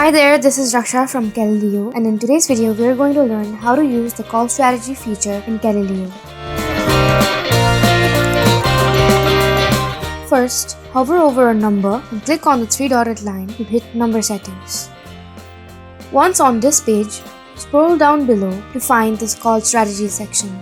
Hi there, this is Raksha from Calilio, and in today's video we are going to learn how to use the call strategy feature in Calilio. First, hover over a number and click on the three-dotted line to hit number settings. Once on this page, scroll down below to find this call strategy section.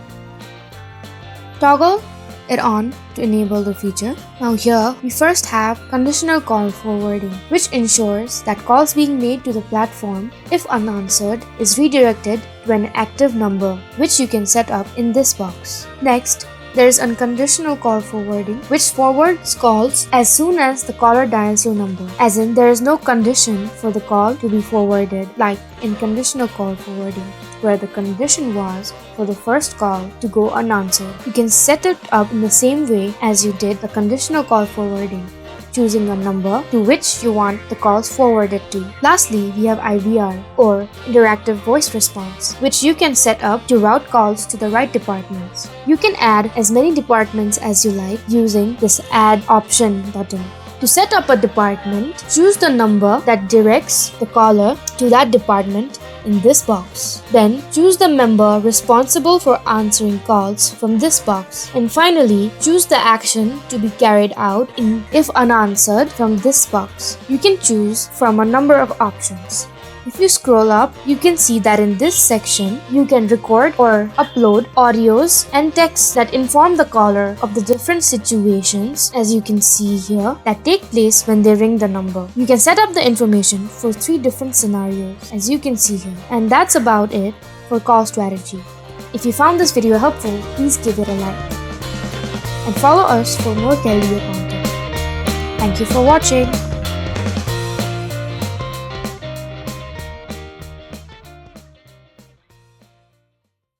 Toggle it on to enable the feature. Now here, we first have Conditional Call Forwarding, which ensures that calls being made to the platform, if unanswered, is redirected to an active number, which you can set up in this box. Next, there is Unconditional Call Forwarding, which forwards calls as soon as the caller dials your number, as in there is no condition for the call to be forwarded, like in Conditional Call Forwarding, where the condition was for the first call to go unanswered. You can set it up in the same way as you did the Conditional Call Forwarding, choosing a number to which you want the calls forwarded to. Lastly, we have IVR, or Interactive Voice Response, which you can set up to route calls to the right departments. You can add as many departments as you like using this Add Option button. To set up a department, choose the number that directs the caller to that department in this box. Then choose the member responsible for answering calls from this box. And finally, choose the action to be carried out if unanswered from this box. You can choose from a number of options. If you scroll up, you can see that in this section, you can record or upload audios and texts that inform the caller of the different situations, as you can see here, that take place when they ring the number. You can set up the information for 3 different scenarios, as you can see here. And that's about it for call strategy. If you found this video helpful, please give it a like. And follow us for more Calilio content. Thank you for watching.